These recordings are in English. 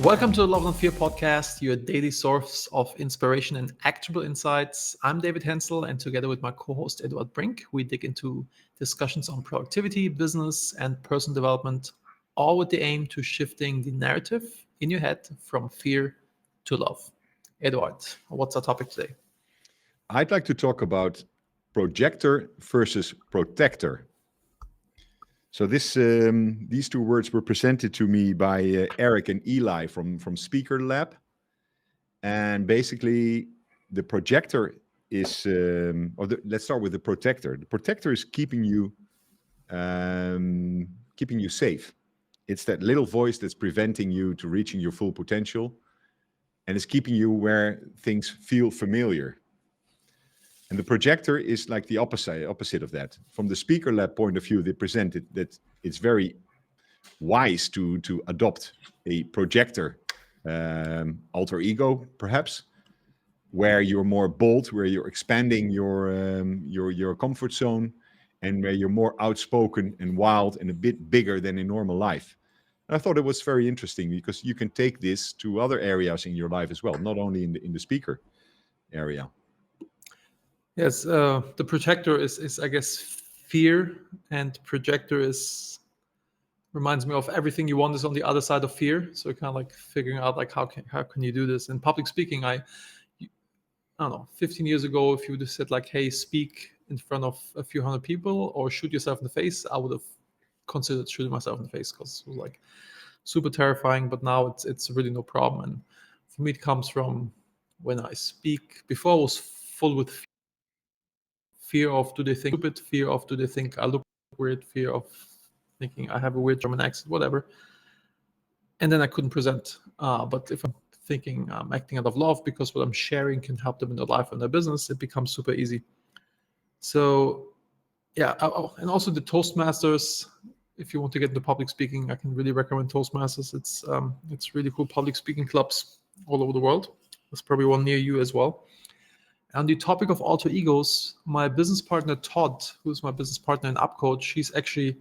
Welcome to the Love Not Fear podcast, your daily source of inspiration and actionable insights. I'm David Henzel, and together with my co-host Eduard Brink, we dig into discussions on productivity, business, and personal development, all with the aim to shifting the narrative in your head from fear to love. Eduard, what's our topic today? I'd like to talk about projector versus protector. So these two words were presented to me by Eric and Eli from SpeakerLab. And basically, the projector is, let's start with the protector. The protector is keeping you safe. It's that little voice that's preventing you to reaching your full potential, and it's keeping you where things feel familiar. And the projector is like the opposite of that. From the SpeakerLab point of view, they presented that it's very wise to adopt a projector alter ego, perhaps, where you're more bold, where you're expanding your comfort zone, and where you're more outspoken and wild and a bit bigger than in normal life. And I thought it was very interesting because you can take this to other areas in your life as well, not only in the speaker area. Yes, the projector is I guess fear, and projector reminds me of everything you want is on the other side of fear. So kind of like figuring out like how can you do this in public speaking. I don't know, 15 years ago, if you would have said like, hey, speak in front of a few hundred people or shoot yourself in the face, I would have considered shooting myself in the face because it was like super terrifying. But now it's really no problem. And for me, it comes from when I speak. Before I was full with fear of do they think stupid, fear of do they think I look weird, fear of thinking I have a weird German accent, whatever. And then I couldn't present. But if I'm thinking I'm acting out of love because what I'm sharing can help them in their life and their business, it becomes super easy. So yeah, and also the Toastmasters. If you want to get into public speaking, I can really recommend Toastmasters. It's really cool public speaking clubs all over the world. There's probably one near you as well. On the topic of alter egos, my business partner Todd, who's my business partner in UpCoach, he's actually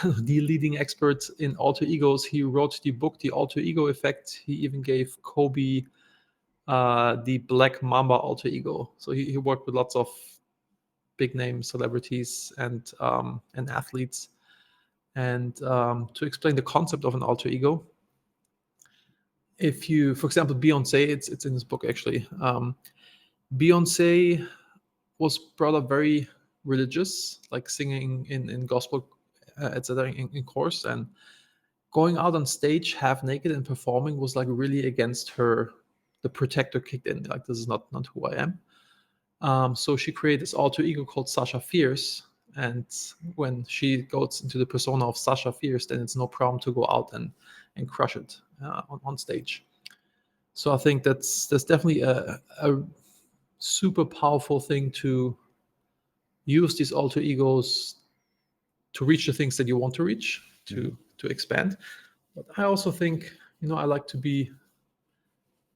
the leading expert in alter egos. He wrote the book, The Alter Ego Effect. He even gave Kobe the Black Mamba alter ego. So he worked with lots of big name celebrities and athletes. And to explain the concept of an alter ego, if you, for example, Beyonce, it's in his book actually. Beyonce was brought up very religious, like singing in gospel, etc. in course, and going out on stage half naked and performing was like really against her. The protector kicked in, like this is not who I am. So she created this alter ego called Sasha Fierce, and when she goes into the persona of Sasha Fierce, then it's no problem to go out and crush it on stage. So I think that's definitely a super powerful thing to use these alter egos to reach the things that you want to reach, to expand. But I also think, I like to be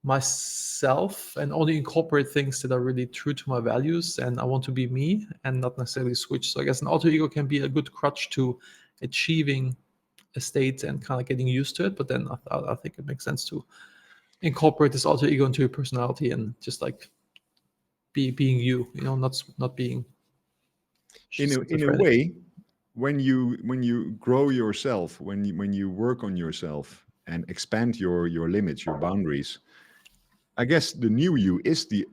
myself and only incorporate things that are really true to my values, and I want to be me and not necessarily switch. So I guess an alter ego can be a good crutch to achieving a state and kind of getting used to it. But then I think it makes sense to incorporate this alter ego into your personality and just like being you, not being in a way. When you grow yourself, when you work on yourself and expand your limits, your boundaries, I guess the new you is the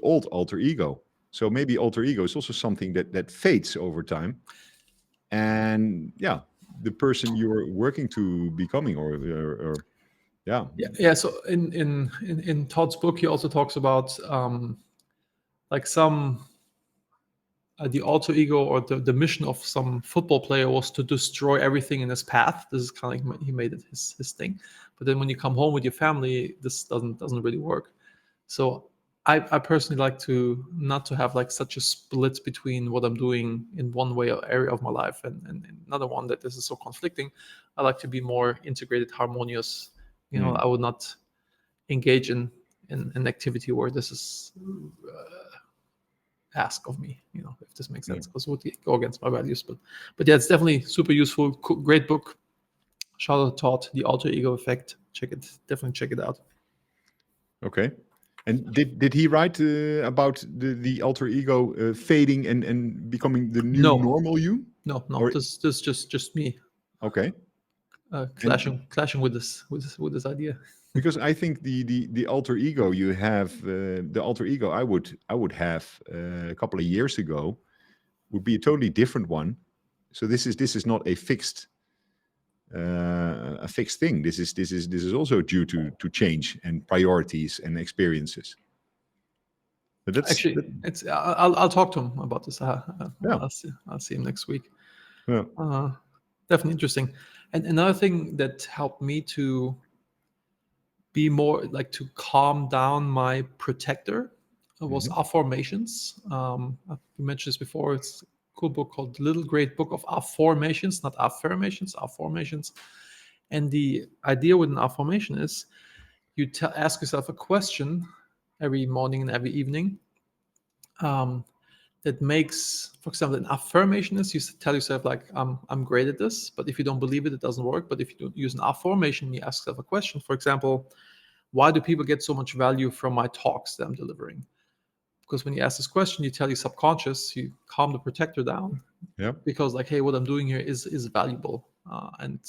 old alter ego. So maybe alter ego is also something that fades over time, and the person you're working to becoming, or. So in Todd's book, he also talks about like some the alter ego or the mission of some football player was to destroy everything in his path. This is kind of like he made it his thing. But then when you come home with your family, this doesn't really work. So I personally like to not to have like such a split between what I'm doing in one way or area of my life and another one that this is so conflicting. I like to be more integrated, harmonious. I would not engage in an activity where this is ask of me, if this makes sense, because it would go against my values. But yeah, it's definitely super useful. Great book. Shout out to Todd, The Alter Ego Effect. definitely check it out. Okay. And did he write about the alter ego fading and becoming the new No, normal you? no. Or This just me okay. And clashing with this idea. because I think the alter ego you have, the alter ego I would have a couple of years ago would be a totally different one. So this is not a fixed thing. This is also due to change and priorities and experiences. But Actually, I'll talk to him about this. yeah. I'll see him next week. Yeah. Definitely interesting. And another thing that helped me to be more like to calm down my protector was afformations. We mentioned this before. It's a cool book called Little Great Book of Afformations, not affirmations, afformations. And the idea with an affirmation is you ask yourself a question every morning and every evening that makes, for example, an affirmation is you tell yourself like, I'm great at this, but if you don't believe it, it doesn't work. But if you don't use an affirmation, you ask yourself a question. For example, why do people get so much value from my talks that I'm delivering? Because when you ask this question, you tell your subconscious, you calm the protector down. Yeah. Because like, hey, what I'm doing here is valuable, and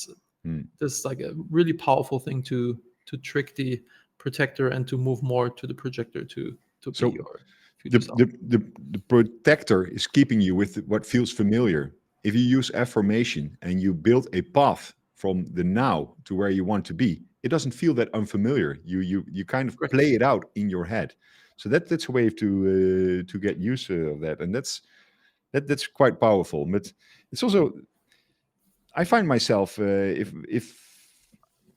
Hmm. this is like a really powerful thing to trick the protector and to move more to the projector to So be your future self. the protector is keeping you with what feels familiar. If you use affirmation and you build a path from the now to where you want to be, it doesn't feel that unfamiliar. You kind of Correct. play it out in your head. So that's a way to get used of that, and that's quite powerful. But it's also, I find myself if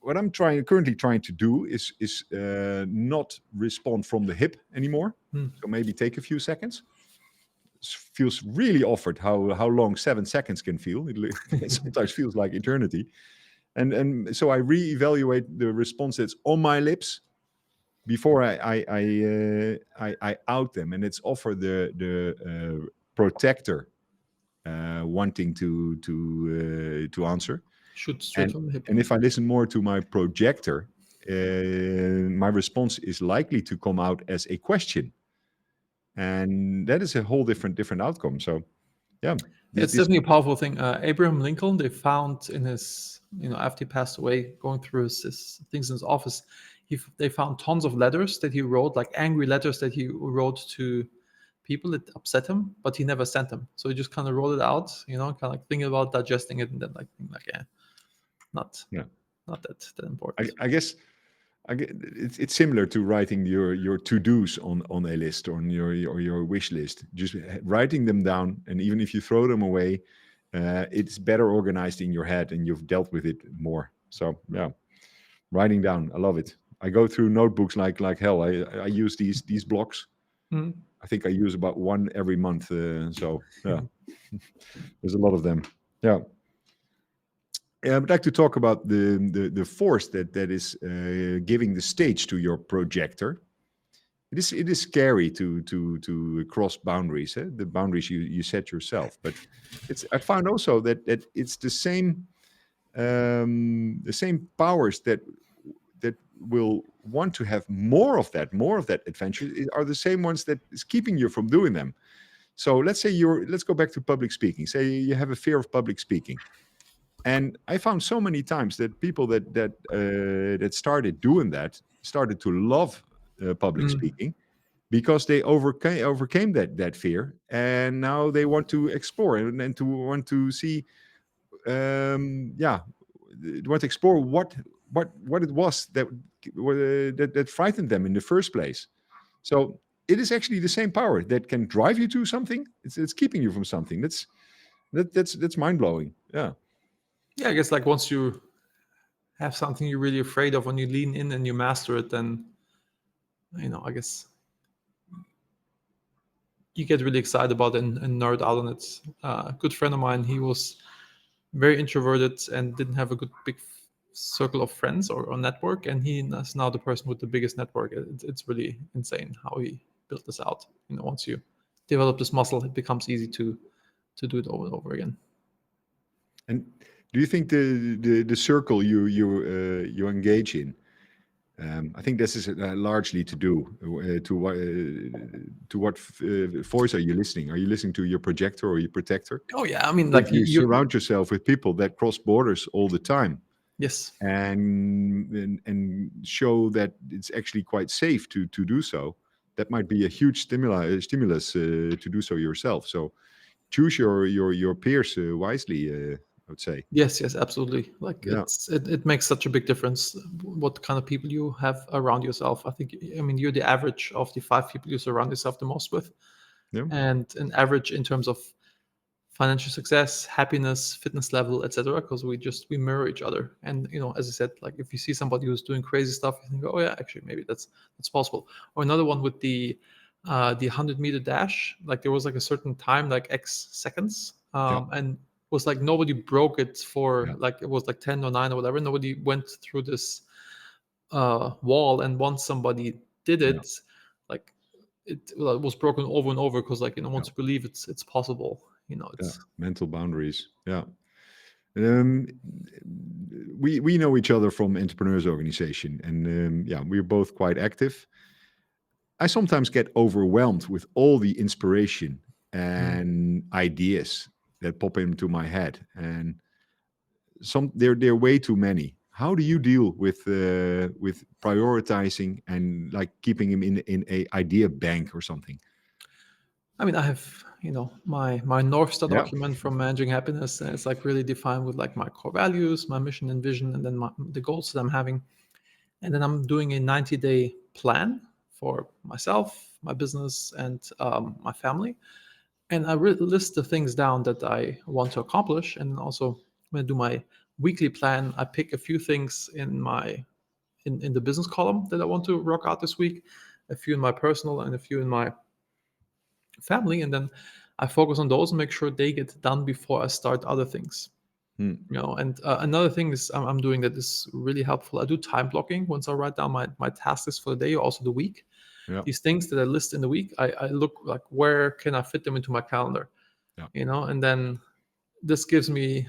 what I'm currently trying to do is not respond from the hip anymore. So maybe take a few seconds. It feels really awkward how long 7 seconds can feel. It sometimes feels like eternity. And so I reevaluate the response that's on my lips before I out them, and it's offer the protector wanting to answer. Shoot straight from the hip. And if I listen more to my projector, my response is likely to come out as a question, and that is a whole different outcome. So, yeah, It's definitely a powerful thing. Abraham Lincoln, they found in his, after he passed away, going through his things in his office, they found tons of letters that he wrote, like angry letters that he wrote to people that upset him, but he never sent them. So he just kind of wrote it out, kind of like thinking about digesting it, and then like, yeah, not that important. I guess it's similar to writing your to-dos on a list or on your wish list. Just writing them down, and even if you throw them away, it's better organized in your head and you've dealt with it more. So yeah, writing down, I love it. I go through notebooks like hell. I use these blocks. I think I use about one every month. So yeah, there's a lot of them. Yeah. I would like to talk about the force that is giving the stage to your projector. It is scary to cross boundaries, the boundaries you set yourself. But I found also that it's the same powers that will want to have more of that adventure are the same ones that is keeping you from doing them. So let's go back to public speaking. Say you have a fear of public speaking. And I found so many times that people that started doing that started to love public speaking because they overcame that fear, and now they want to explore and to want to see, want to explore what it was that frightened them in the first place. So it is actually the same power that can drive you to something. It's keeping you from something. That's mind blowing. Yeah. Yeah, I guess like once you have something you're really afraid of, when you lean in and you master it, then I guess you get really excited about it and nerd out on it. A good friend of mine, he was very introverted and didn't have a good big circle of friends or network, and he is now the person with the biggest network. It's really insane how he built this out. Once you develop this muscle, it becomes easy to do it over and over again. And do you think the circle you engage in I think this is largely to do to what voice are you listening? Are you listening to your projector or your protector? Oh yeah, I mean, If like you you. surround yourself with people that cross borders all the time Yes. and show that it's actually quite safe to do so, that might be a huge stimulus to do so yourself. So choose your peers wisely, I would say. Yes, absolutely. Like Yeah. it makes such a big difference what kind of people you have around yourself. I think, I mean, you're the average of the 5 people you surround yourself the most with, Yeah. and an average in terms of financial success, happiness, fitness level, etc. Because we mirror each other. And as I said, like if you see somebody who's doing crazy stuff, you think, oh yeah, actually maybe that's possible. Or another one with the 100-meter dash. Like there was like a certain time, like X seconds, Yeah. and was like nobody broke it for Yeah. like it was like 10 or 9 or whatever. Nobody went through this wall, and once somebody did Yeah. it, like it was broken over and over because like once Yeah. you believe it's possible, Yeah. it's Mental boundaries. Yeah. We know each other from Entrepreneurs Organization, and yeah, we're both quite active. I sometimes get overwhelmed with all the inspiration and ideas that pop into my head, and they're way too many. How do you deal with prioritizing and like keeping them in a idea bank or something? I mean, I have, my North Star Yeah. document from Managing Happiness, and it's like really defined with like my core values, my mission and vision, and then the goals that I'm having. And then I'm doing a 90-day plan for myself, my business, and my family. And I list the things down that I want to accomplish. And then also when I do my weekly plan, I pick a few things in the business column that I want to rock out this week, a few in my personal, and a few in my family, and then I focus on those and make sure they get done before I start other things. And another thing is I'm doing that is really helpful. I do time blocking. Once I write down my task list for the day or also the week, Yeah. these things that I list in the week, I look like where can I fit them into my calendar, Yeah. and then this gives me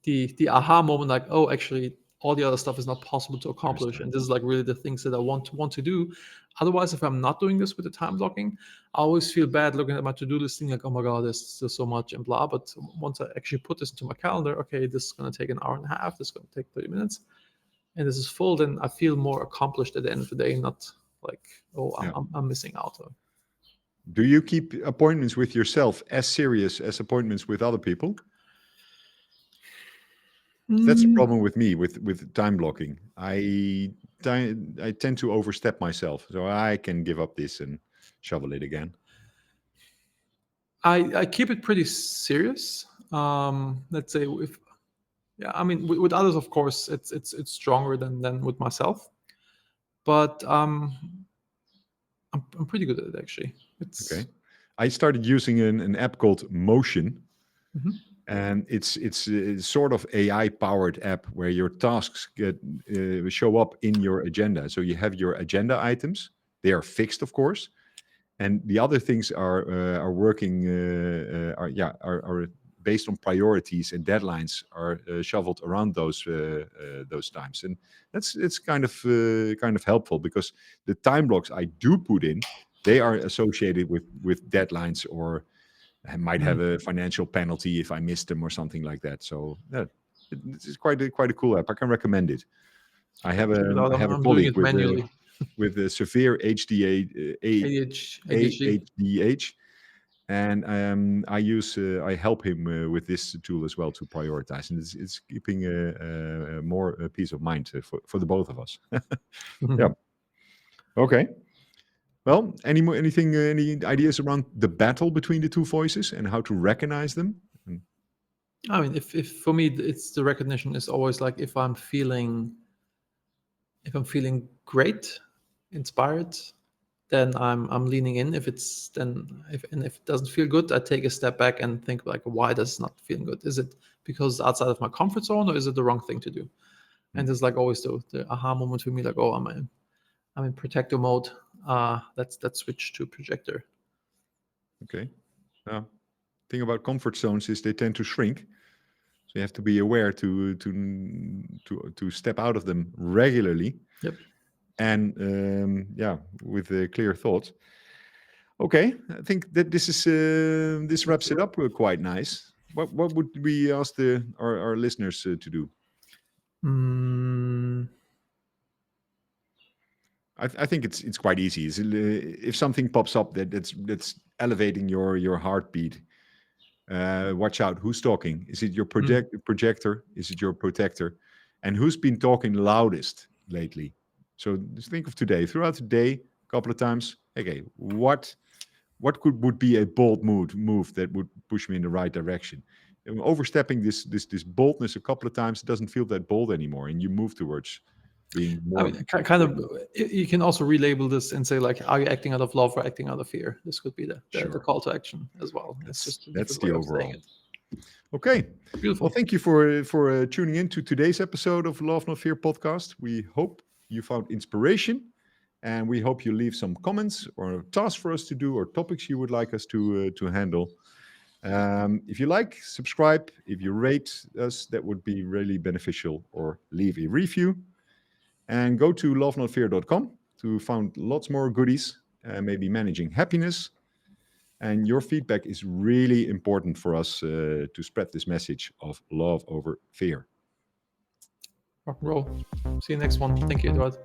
the aha moment, like, oh, actually all the other stuff is not possible to accomplish, and this is like really the things that I want to do. Otherwise, if I'm not doing this with the time blocking, I always feel bad looking at my to-do list, thinking like, oh my god, there's so much and blah. But once I actually put this into my calendar, okay, this is going to take an hour and a half, this is going to take 30 minutes, and this is full, then I feel more accomplished at the end of the day, not like, oh, Yeah. I'm missing out. Do you keep appointments with yourself as serious as appointments with other people? That's the problem with me with time blocking. I tend to overstep myself, so I can give up this and shovel it again. I keep it pretty serious. Let's say I mean, with others, of course, it's stronger than with myself. But I'm pretty good at it actually. Okay. I started using an app called Motion, Mhm. and it's sort of AI powered app where your tasks show up in your agenda. So you have your agenda items; they are fixed, of course, and the other things are working are based on priorities, and deadlines are shoveled around those times, and it's kind of helpful because the time blocks I do put in, they are associated with deadlines, or I might have a financial penalty if I miss them or something like that. So yeah, it's quite a cool app. I can recommend it. I have Check it out. a I'm doing colleague it manually. with a severe ADHD. ADHD, and I help him with this tool as well to prioritize, and it's keeping a more peace of mind for the both of us. Yeah. Okay. Well, any ideas around the battle between the two voices and how to recognize them? I mean, if for me, it's the recognition is always like if I'm feeling great, inspired, then I'm leaning in. If it's then if it doesn't feel good, I take a step back and think like, why does it not feeling good? Is it because it's outside of my comfort zone, or is it the wrong thing to do? And there's like always the aha moment for me, like, oh, I'm in protector mode. Let's switch to projector. Okay. Thing about comfort zones is they tend to shrink. So you have to be aware to step out of them regularly. Yep. And with clear thoughts. Okay, I think that this wraps it up quite nice. What would we ask our listeners to do? I think it's quite easy. If something pops up that's elevating your heartbeat, watch out. Who's talking? Is it your projector? Is it your protector? And who's been talking loudest lately? So just think of today. Throughout the day, a couple of times. Okay, what would be a bold move that would push me in the right direction? And overstepping this boldness a couple of times, it doesn't feel that bold anymore, and you move towards being more. I mean, kind of. You can also relabel this and say, like, are you acting out of love or acting out of fear? This could be the call to action as well. That's the overall. Okay. Beautiful. Well, thank you for tuning in to today's episode of Love Not Fear podcast. We hope you found inspiration, and we hope you leave some comments or tasks for us to do or topics you would like us to handle. If you like, subscribe. If you rate us, that would be really beneficial, or leave a review. And go to lovenotfear.com to find lots more goodies, maybe managing happiness. And your feedback is really important for us to spread this message of love over fear. Rock and roll. See you next one. Thank you, Eduard.